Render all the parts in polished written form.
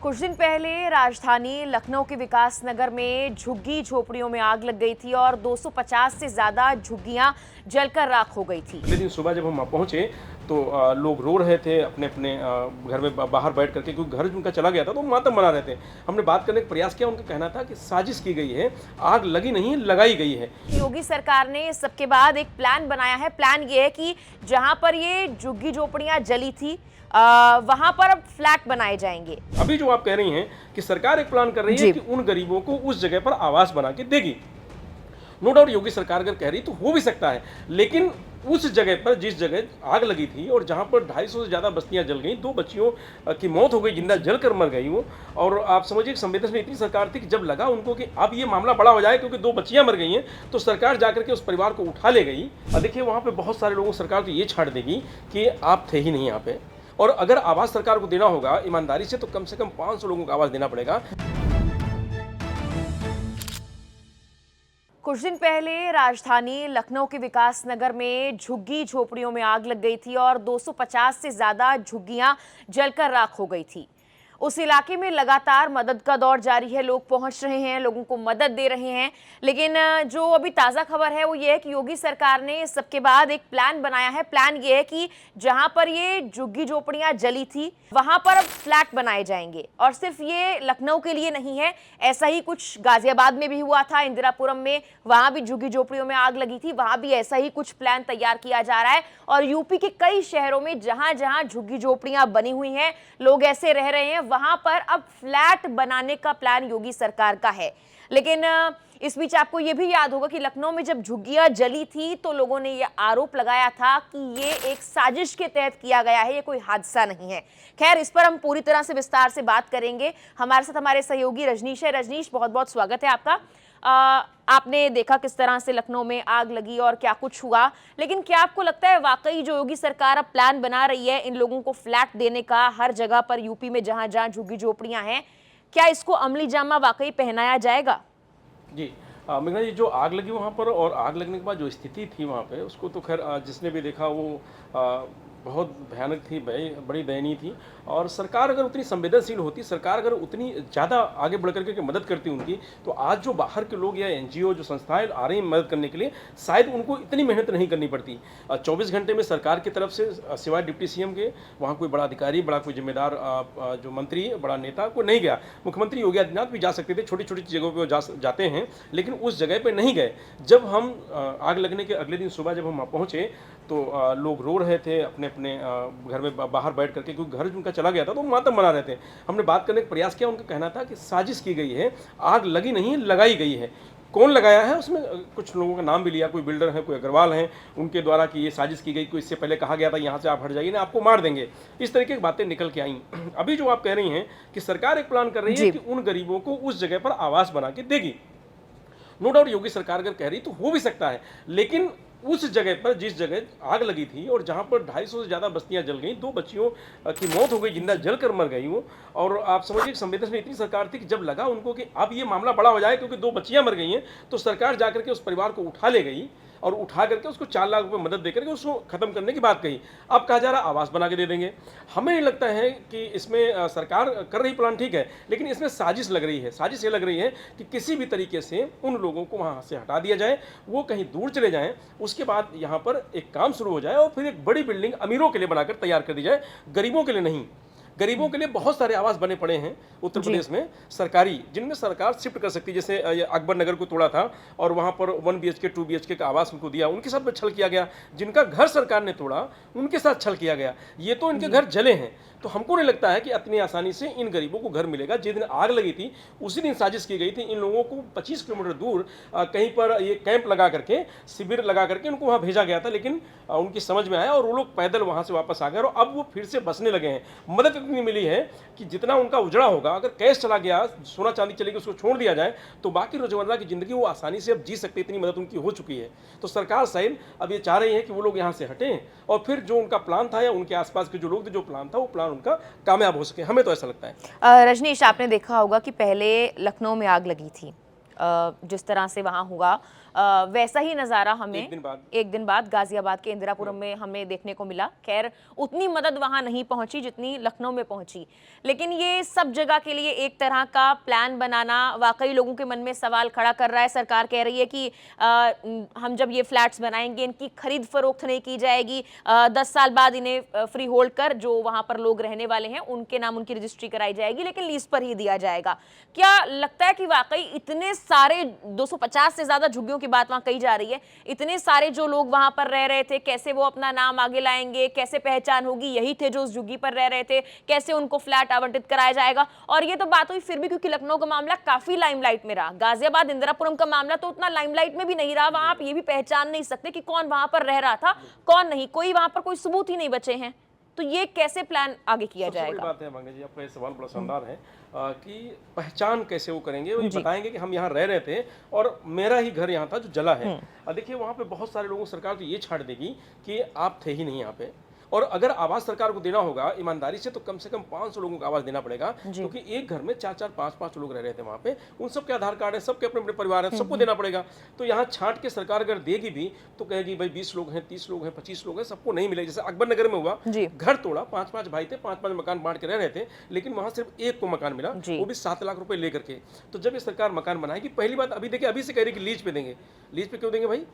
कुछ दिन पहले राजधानी लखनऊ के विकास नगर में झुग्गी झोपड़ियों में आग लग गई थी और 250 से ज्यादा झुग्गियां जलकर राख हो गई थी। अगले दिन सुबह जब हम वहाँ पहुँचे तो लोग रो रहे थे अपने अपने घर में बाहर बैठ करके, क्योंकि घर उनका चला गया था तो मातम मना रहे थे। हमने बात करने का प्रयास किया, उनका कहना था कि साजिश की गई है, आग लगी नहीं लगाई गई है। योगी सरकार ने सबके बाद एक प्लान बनाया है। प्लान ये है कि जहां पर ये झुग्गी झोपड़ियां जली थी वहां पर अब फ्लैट बनाए जाएंगे। अभी जो आप कह रही हैं कि सरकार एक प्लान कर रही है कि उन गरीबों को उस जगह पर आवास बना के देगी। नो डाउट योगी सरकार अगर कह रही तो हो भी सकता है, लेकिन उस जगह पर जिस जगह आग लगी थी और जहां पर 250 से ज़्यादा बस्तियां जल गई, 2 बच्चियों की मौत हो गई, जिंदा जलकर मर गई वो। और आप समझिए संवेदनशील इतनी सरकार थी कि जब लगा उनको कि अब ये मामला बड़ा हो जाए क्योंकि 2 बच्चियां मर गई हैं, तो सरकार जाकर के उस परिवार को उठा ले गई। और देखिए वहाँ पर बहुत सारे लोगों सरकार तो ये छाड़ देगी कि आप थे ही नहीं यहाँ पे, और अगर आवाज़ सरकार को देना होगा ईमानदारी से तो कम 500 लोगों को आवाज़ देना पड़ेगा। कुछ दिन पहले राजधानी लखनऊ के विकास नगर में झुग्गी झोपड़ियों में आग लग गई थी और 250 से ज्यादा झुग्गियां जलकर राख हो गई थी। उस इलाके में लगातार मदद का दौर जारी है, लोग पहुंच रहे हैं, लोगों को मदद दे रहे हैं। लेकिन जो अभी ताज़ा खबर है वो ये है कि योगी सरकार ने सबके बाद एक प्लान बनाया है। प्लान ये है कि जहां पर ये झुग्गी झोपड़ियां जली थी वहां पर अब फ्लैट बनाए जाएंगे। और सिर्फ ये लखनऊ के लिए नहीं है, ऐसा ही कुछ गाजियाबाद में भी हुआ था, इंदिरापुरम में, वहां भी झुग्गी झोपड़ियों में आग लगी थी, वहां भी ऐसा ही कुछ प्लान तैयार किया जा रहा है। और यूपी के कई शहरों में जहां जहां झुग्गी झोपड़ियां बनी हुई हैं, लोग ऐसे रह रहे हैं, वहां पर अब फ्लैट बनाने का प्लान योगी सरकार का है। लेकिन इस बीच आपको यह भी याद होगा कि लखनऊ में जब झुग्गियां जली थी तो लोगों ने यह आरोप लगाया था कि ये एक साजिश के तहत किया गया है, ये कोई हादसा नहीं है। खैर, इस पर हम पूरी तरह से विस्तार से बात करेंगे। हमारे साथ हमारे सहयोगी रजनीश है। रजनीश, बहुत बहुत स्वागत है आपका। आपने देखा किस तरह से लखनऊ में आग लगी और क्या कुछ हुआ, लेकिन क्या आपको लगता है वाकई जो योगी सरकार अब प्लान बना रही है इन लोगों को फ्लैट देने का हर जगह पर यूपी में जहां जहां झुग्गी झोपड़ियां हैं, क्या इसको अमली जामा वाकई पहनाया जाएगा? जी मेघना जी, जो आग लगी वहाँ पर और आग लगने के बाद जो स्थिति थी वहाँ पे, उसको तो खैर जिसने भी देखा वो बहुत भयानक थी, बड़ी दयनीय थी। और सरकार अगर उतनी संवेदनशील होती, सरकार अगर उतनी ज़्यादा आगे बढ़ करके मदद करती उनकी, तो आज जो बाहर के लोग या एनजीओ जो संस्थाएं आ रही हैं मदद करने के लिए, शायद उनको इतनी मेहनत नहीं करनी पड़ती। 24 घंटे में सरकार की तरफ से सिवाय डिप्टी सीएम के वहाँ कोई बड़ा अधिकारी, बड़ा कोई जिम्मेदार जो मंत्री, बड़ा नेता कोई नहीं गया। मुख्यमंत्री योगी आदित्यनाथ भी जा सकते थे, छोटी छोटी जगहों पर जाते हैं, लेकिन उस जगह पर नहीं गए। जब हम आग लगने के अगले दिन सुबह जब हम वहाँ पहुँचे तो लोग रो रहे थे अपने अपने घर में बाहर बैठ करके, क्योंकि घर उनका चला गया था तो मातम मना रहे थे। हमने बात करने का प्रयास किया, उनका कहना था कि साजिश की गई है, आग लगी नहीं लगाई गई है। कौन लगाया है उसमें कुछ लोगों का नाम भी लिया, कोई बिल्डर है, कोई अग्रवाल हैं, उनके द्वारा कि ये साजिश की गई, कोई इससे पहले कहा गया था यहाँ से आप हट जाइए ना, आपको मार देंगे। इस तरीके की बातें निकल के आई। अभी जो आप कह रही हैं कि सरकार एक प्लान कर रही है कि उन गरीबों को उस जगह पर आवास बना के देगी। नो डाउट योगी सरकार अगर कह रही तो हो भी सकता है, लेकिन उस जगह पर जिस जगह आग लगी थी और जहां पर 250 से ज़्यादा बस्तियां जल गई, 2 बच्चियों की मौत हो गई, जिंदा जलकर मर गई वो। और आप समझिए संवेदनशील इतनी सरकार थी कि जब लगा उनको कि अब ये मामला बड़ा हो जाए क्योंकि 2 बच्चियां मर गई हैं, तो सरकार जाकर के उस परिवार को उठा ले गई और उठा करके उसको 4 लाख रुपए मदद देकर के उसको खत्म करने की बात कही। अब कहा जा रहा आवास बना के दे देंगे। हमें नहीं लगता है कि इसमें सरकार कर रही प्लान ठीक है, लेकिन इसमें साजिश लग रही है। साजिश ये लग रही है कि किसी भी तरीके से उन लोगों को वहाँ से हटा दिया जाए, वो कहीं दूर चले जाएं, उसके बाद यहाँ पर एक काम शुरू हो जाए और फिर एक बड़ी बिल्डिंग अमीरों के लिए बनाकर तैयार कर दी जाए, गरीबों के लिए नहीं। गरीबों के लिए बहुत सारे आवास बने पड़े हैं उत्तर प्रदेश में सरकारी, जिनमें सरकार शिफ्ट कर सकती है। जैसे अकबर नगर को तोड़ा था और वहाँ पर 1 BHK 2 BHK का आवास उनको दिया, उनके साथ छल किया गया। जिनका घर सरकार ने तोड़ा उनके साथ छल किया गया। ये तो इनके घर जले हैं, तो हमको नहीं लगता है कि इतनी आसानी से इन गरीबों को घर मिलेगा। जिस दिन आग लगी थी उसी दिन साजिश की गई थी इन लोगों को 25 किलोमीटर दूर कहीं पर ये कैंप लगा करके, शिविर लगा करके उनको वहाँ भेजा गया था। लेकिन उनकी समझ में आया और वो लोग पैदल वहाँ से वापस आ गए और अब वो फिर से बसने लगे हैं। मदद इतनी मिली है कि जितना उनका उजड़ा होगा, अगर कैश चला गया, सोना चांदी चलेगी, उसको छोड़ दिया जाए, तो बाकी रोजमर्रा की जिंदगी वो आसानी से अब जी सकते, इतनी मदद उनकी हो चुकी है। तो सरकार शायद अब ये चाह रही है कि वो लोग यहाँ से हटें और फिर जो उनका प्लान था या उनके आसपास के जो लोग थे, जो प्लान था वो प्लान उनका कामयाब हो सके। हमें तो ऐसा लगता है। रजनीश, आपने देखा होगा कि पहले लखनऊ में आग लगी थी, जिस तरह से वहाँ हुआ वैसा ही नज़ारा हमें एक दिन बाद गाजियाबाद के इंदिरापुरम में हमें देखने को मिला। खैर उतनी मदद वहां नहीं पहुंची जितनी लखनऊ में पहुंची, लेकिन ये सब जगह के लिए एक तरह का प्लान बनाना वाकई लोगों के मन में सवाल खड़ा कर रहा है। सरकार कह रही है कि हम जब ये फ्लैट्स बनाएंगे इनकी खरीद फरोख्त नहीं की जाएगी, 10 साल बाद इन्हें फ्री होल्ड कर जो वहां पर लोग रहने वाले हैं उनके नाम उनकी रजिस्ट्री कराई जाएगी, लेकिन लीज पर ही दिया जाएगा। क्या लगता है कि वाकई इतने सारे 250 से ज्यादा झुग्गियों की बात वहां कही जा रही है, इतने सारे जो लोग वहां पर रह रहे थे कैसे वो अपना नाम आगे लाएंगे, कैसे पहचान होगी, यही थे जो उस झुग्गी पर रह रहे थे, कैसे उनको फ्लैट आवंटित कराया जाएगा? और ये तो बात हुई फिर भी क्योंकि लखनऊ का मामला काफी लाइमलाइट में रहा, गाजियाबाद इंदिरापुरम का मामला तो उतना लाइमलाइट में भी नहीं रहा। वहां आप ये भी पहचान नहीं सकते कि कौन वहां पर रह रहा था कौन नहीं, कोई वहां पर कोई सबूत ही नहीं बचे हैं। तो ये कैसे प्लान आगे किया जाएगा? बड़ी बात है मांगने जी, आपका ये सवाल बड़ा शानदार है कि पहचान कैसे वो करेंगे, वो बताएंगे कि हम यहाँ रह रहे थे और मेरा ही घर यहाँ था जो जला है। देखिए वहाँ पे बहुत सारे लोगों सरकार तो ये छाड़ देगी कि आप थे ही नहीं यहाँ पे, और अगर आवाज सरकार को देना होगा ईमानदारी से तो कम 500 लोगों को आवाज देना पड़ेगा, क्योंकि एक घर में 4-4, 5-5 लोग रह रहे थे वहाँ पे, उन सबके आधार कार्ड है, सबके अपने अपने परिवार है, सबको देना पड़ेगा। तो यहाँ छांट के सरकार अगर देगी भी तो कहेगी भाई 20 लोग हैं, 30 लोग हैं, 25 लोग हैं, सबको नहीं मिलेगा। जैसे अकबर नगर में हुआ, घर तोड़ा, 5-5 भाई थे, 5-5 मकान बांट के रह रहे थे, लेकिन वहां सिर्फ एक को मकान मिला, वो भी 7 लाख रुपए लेकर के। तो जब ये सरकार मकान बनाएगी, पहली बात अभी देखिए अभी से कह रही कि लीज पे देंगे। लीज पे क्यों देंगे भाई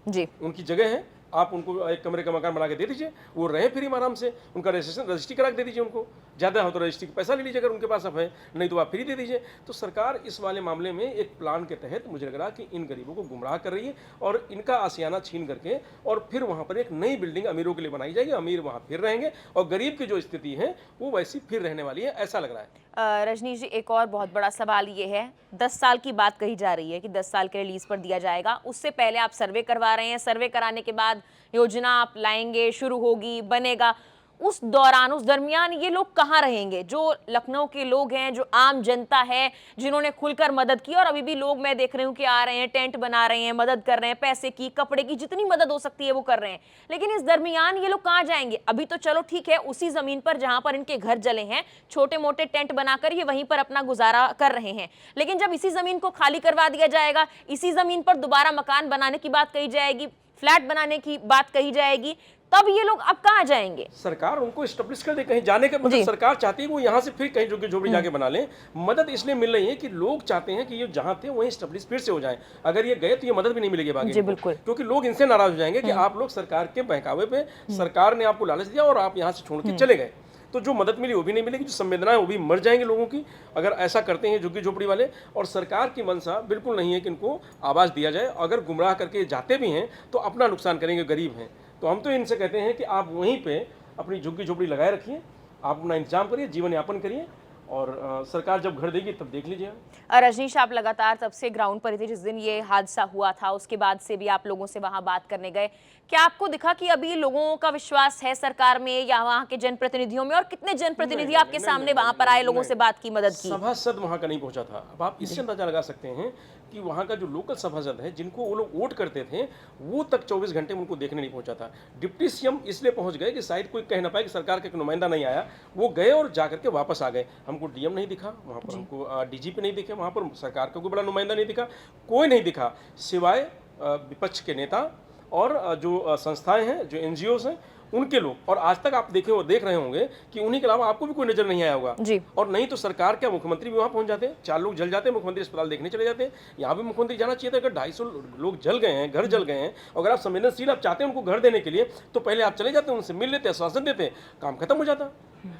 जी? उनकी जगह है, आप उनको एक कमरे का मकान बना के दे दीजिए, वो रहे फिर आराम से, उनका रजिस्ट्री करा के दे दीजिए उनको, ज़्यादा हो तो रजिस्ट्री का पैसा ले लीजिए अगर उनके पास अब है, नहीं तो आप फ्री दे दीजिए। तो सरकार इस वाले मामले में एक प्लान के तहत मुझे लग रहा कि इन गरीबों को गुमराह कर रही है और इनका आशियाना छीन करके और फिर वहाँ पर एक नई बिल्डिंग अमीरों के लिए बनाई जाएगी, अमीर वहाँ फिर रहेंगे और गरीब की जो स्थिति है वो वैसी फिर रहने वाली है, ऐसा लग रहा है। रजनीश जी, एक और बहुत बड़ा सवाल ये है, 10 साल की बात कही जा रही है कि 10 साल के रिलीज पर दिया जाएगा, उससे पहले आप सर्वे करवा रहे हैं, सर्वे कराने के बाद योजना आप लाएंगे, शुरू होगी, बनेगा, उस दौरान उस दरमियान ये लोग कहाँ रहेंगे? जो लखनऊ के लोग हैं, जो आम जनता है, जिन्होंने खुलकर मदद की, और अभी भी लोग मैं देख रही हूँ कि आ रहे हैं, टेंट बना रहे हैं, मदद कर रहे हैं, पैसे की, कपड़े की, जितनी मदद हो सकती है वो कर रहे हैं, लेकिन इस दरमियान ये लोग कहाँ जाएंगे? अभी तो चलो ठीक है, उसी जमीन पर जहां पर इनके घर जले हैं छोटे मोटे टेंट बनाकर ये वहीं पर अपना गुजारा कर रहे हैं, लेकिन जब इसी जमीन को खाली करवा दिया जाएगा, इसी जमीन पर दोबारा मकान बनाने की बात कही जाएगी, फ्लैट बनाने की बात कही जाएगी, तब ये लोग अब कहाँ जाएंगे? सरकार उनको एस्टेब्लिश कर दे, कहीं जाने का मतलब सरकार चाहती है वो यहाँ से फिर कहीं झुग्गी झोपड़ी जाके बना लें। मदद इसलिए मिल रही है कि लोग चाहते हैं कि ये जहाँ थे वहीं एस्टेब्लिश फिर से हो जाए। अगर ये गए तो ये मदद भी नहीं मिलेगी बाकी, बिल्कुल, क्योंकि लोग इनसे नाराज हो जाएंगे कि आप लोग सरकार के बहकावे पे, सरकार ने आपको लालच दिया और आप यहाँ से छोड़ के चले गए, तो जो मदद मिली वो भी नहीं मिलेगी, जो संवेदनाएं वो भी मर जाएंगे लोगों की अगर ऐसा करते हैं झुग्गी झोपड़ी वाले। और सरकार की मंशा बिल्कुल नहीं है कि इनको आवाज़ दिया जाए, अगर गुमराह करके जाते भी हैं तो अपना नुकसान करेंगे, गरीब हैं। तो हम तो इनसे कहते हैं कि आप वहीं पे अपनी झुग्गी झोपड़ी लगाए रखिए, आप अपना इंतजाम करिए, जीवन यापन करिए, और सरकार जब घर देगी तब देख लीजिए। रजनीश, आप लगातार तब से ग्राउंड पर थे, जिस दिन ये हादसा हुआ था उसके बाद से भी आप लोगों से वहां बात करने गए, क्या आपको दिखा कि अभी लोगों का विश्वास है सरकार में या वहां के जनप्रतिनिधियों में? और कितने जनप्रतिनिधि आपके सामने वहां पर आए, लोगों से बात की, मदद की? सभासद वहां का नहीं पहुंचा था। अब आप इससे अंदाजा लगा सकते हैं कि वहाँ का जो लोकल सभासद है, जिनको वो लोग वोट करते थे, वो तक 24 घंटे में उनको देखने नहीं पहुंचा था। डिप्टी सीएम इसलिए पहुंच गए कि शायद कोई कह ना पाए कि सरकार का एक नुमाइंदा नहीं आया, वो गए और जाकर के वापस आ गए। हमको डीएम नहीं दिखा वहाँ पर, हमको डीजीपी नहीं दिखे वहाँ पर, सरकार का कोई बड़ा नुमाइंदा नहीं दिखा, कोई नहीं दिखा सिवाय विपक्ष के नेता और जो संस्थाएं हैं, जो एनजीओज हैं, उनके लोग। और आज तक आप देख रहे होंगे कि उन्हीं के अलावा आपको भी कोई नजर नहीं आया होगा जी। और नहीं तो सरकार क्या, मुख्यमंत्री भी वहां पहुंच जाते हैं, 4 लोग जल जाते हैं, मुख्यमंत्री अस्पताल देखने चले जाते हैं। यहाँ भी मुख्यमंत्री जाना चाहिए था। अगर 250 लोग जल गए हैं, घर जल गए हैं, अगर आप संवेदनशील आप चाहते हैं उनको घर देने के लिए, तो पहले आप चले जाते, उनसे मिल लेते, आश्वासन देते, काम खत्म हो जाता।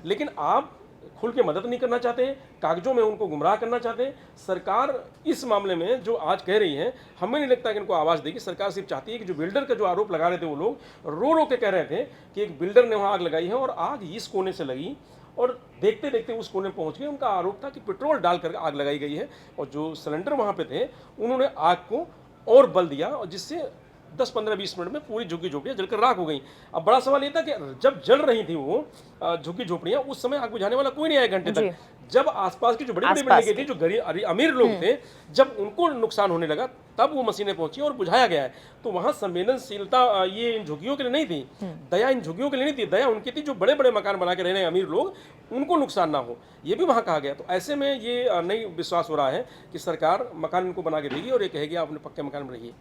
लेकिन आप खुल के मदद नहीं करना चाहते, कागजों में उनको गुमराह करना चाहते। सरकार इस मामले में जो आज कह रही है, हमें नहीं लगता कि इनको आवाज़ देगी। सरकार सिर्फ चाहती है कि जो बिल्डर का जो आरोप लगा रहे थे, वो लोग रो रो के कह रहे थे कि एक बिल्डर ने वहाँ आग लगाई है और आग इस कोने से लगी और देखते देखते उस कोने पहुँच गए। उनका आरोप था कि पेट्रोल डालकर आग लगाई गई है और जो सिलेंडर वहाँ पे थे उन्होंने आग को और बल दिया, और जिससे 10-15-20 मिनट में पूरी झुग्गी झोपड़ियाँ जलकर राख हो गई। अब बड़ा सवाल ये था कि जब जल रही थी वो झुग्गी झोपड़ियाँ, उस समय आग बुझाने वाला कोई नहीं आया घंटे तक। जब आसपास की जो बड़ी बड़ी बिल्डिंगें थी, जो गरीब अमीर लोग थे, जब उनको नुकसान होने लगा तब वो मशीनें पहुंची और बुझाया गया है। तो वहां संवेदनशीलता ये इन झुग्गियों के लिए नहीं थी, दया इन झुग्गियों के लिए नहीं थी, दया उनकी थी जो बड़े बड़े मकान बना के रह रहे अमीर लोग, उनको नुकसान ना हो, ये भी वहां कहा गया। तो ऐसे में ये नहीं विश्वास हो रहा है कि सरकार मकान इनको बना के देगी और ये कहेगी आप अपने पक्के मकान में रहिए।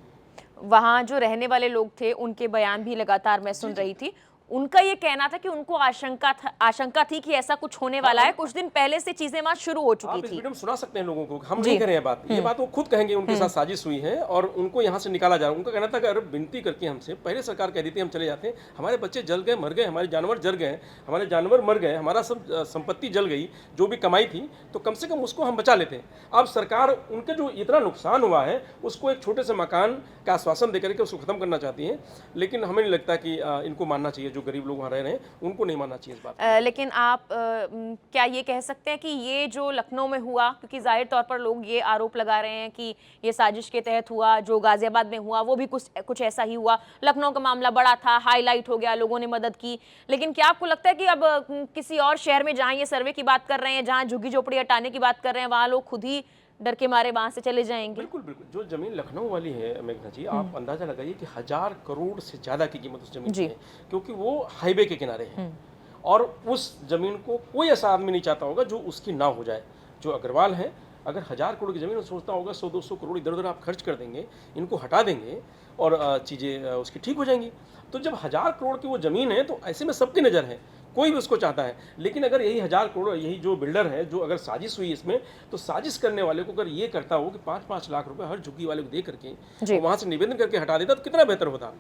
वहाँ जो रहने वाले लोग थे उनके बयान भी लगातार मैं सुन रही थी। उनका ये कहना था कि उनको आशंका थी कि ऐसा कुछ होने वाला है। कुछ दिन पहले से चीजें वहां शुरू हो चुकी आप इस थी। वीडियो में सुना सकते हैं लोगों को, हम जी। नहीं कह रहे हैं बात, ये बात वो खुद कहेंगे उनके साथ साजिश हुई है और उनको यहाँ से निकाला जा रहा है। उनका कहना था कि अगर विनती करके हमसे पहले सरकार कह देती हम चले जाते हैं, हमारे बच्चे जल गए, मर गए, हमारे जानवर जल गए, हमारे जानवर मर गए, हमारा सब संपत्ति जल गई, जो भी कमाई थी, तो कम से कम उसको हम बचा लेते हैं। अब सरकार उनके जो इतना नुकसान हुआ है उसको एक छोटे से मकान का आश्वासन देकर के उसको खत्म करना चाहती है, लेकिन हमें नहीं लगता कि इनको मानना चाहिए। जो गरीब लोग वहाँ रह रहे हैं उनको नहीं मानना चाहिए इस बात को। लेकिन आप क्या ये कह सकते हैं कि ये जो लखनऊ में हुआ, क्योंकि जाहिर तौर पर लोग ये आरोप लगा रहे हैं कि ये साजिश के तहत हुआ, जो गाजियाबाद में हुआ वो भी कुछ ऐसा ही हुआ। लखनऊ का मामला बड़ा था, हाईलाइट हो गया, लोगों ने मदद की, लेकिन क्या आपको लगता है कि अब किसी और शहर में जहाँ ये सर्वे की बात कर रहे हैं, जहाँ झुग्गी झोपड़ी हटाने की बात कर रहे हैं, वहाँ लोग खुद ही डर के मारे वहां से चले जाएंगे? बिल्कुल बिल्कुल। जो जमीन लखनऊ वाली है मेघना जी, आप अंदाजा लगाइए कि 1000 करोड़ से ज्यादा की कीमत उस जमीन की है, क्योंकि वो हाईवे के किनारे है और उस जमीन को कोई ऐसा आदमी नहीं चाहता होगा जो उसकी ना हो जाए। जो अग्रवाल है, अगर 1000 करोड़ की जमीन वो सोचता होगा 100-200 करोड़ इधर उधर आप खर्च कर देंगे, इनको हटा देंगे और चीज़ें उसकी ठीक हो जाएंगी। तो जब 1000 करोड़ की वो ज़मीन है तो ऐसे में सबकी नज़र है, कोई भी उसको चाहता है। लेकिन अगर यही 1000 करोड़, यही जो बिल्डर है, जो अगर साजिश हुई इसमें, तो साजिश करने वाले को अगर ये करता हो कि 5-5 लाख रुपए हर झुग्गी वाले को दे करके वहाँ से निवेदन करके हटा देता तो कितना बेहतर होता।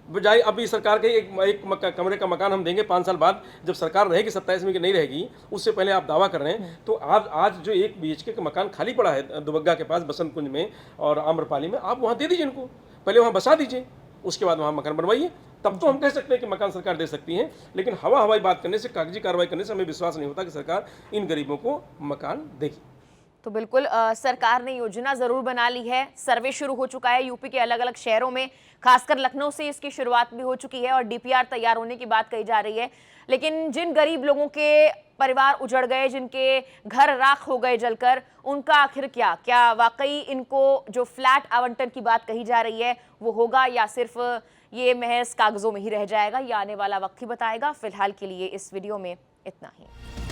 बजाय अभी सरकार के एक कमरे का मकान हम देंगे 5 साल बाद, जब सरकार रहेगी 27 में कि नहीं रहेगी, उससे पहले आप दावा कर रहे हैं। तो आज जो 1 BHK का मकान खाली पड़ा है दुबग्गा के पास बसंत कुंज में और आम्रपाली में, आप वहाँ दे दीजिए इनको, पहले वहाँ बसा दीजिए, उसके बाद वहाँ मकान बनवाइए, तब तो हम कह सकते हैं कि मकान सरकार दे सकती है। लेकिन हवाई बात करने से, कागजी कार्रवाई करने से हमें विश्वास नहीं होता कि सरकार इन गरीबों को मकान देगी। तो बिल्कुल सरकार ने योजना जरूर बना ली है, सर्वे शुरू हो चुका है यूपी के अलग अलग शहरों में, खासकर लखनऊ से इसकी शुरुआत भी हो चुकी है और DPR तैयार होने की बात कही जा रही है। लेकिन जिन गरीब लोगों के परिवार उजड़ गए, जिनके घर राख हो गए जलकर, उनका आखिर क्या वाकई इनको जो फ्लैट आवंटन की बात कही जा रही है वो होगा या सिर्फ ये महज कागजों में ही रह जाएगा? ये आने वाला वक्त ही बताएगा। फिलहाल के लिए इस वीडियो में इतना ही।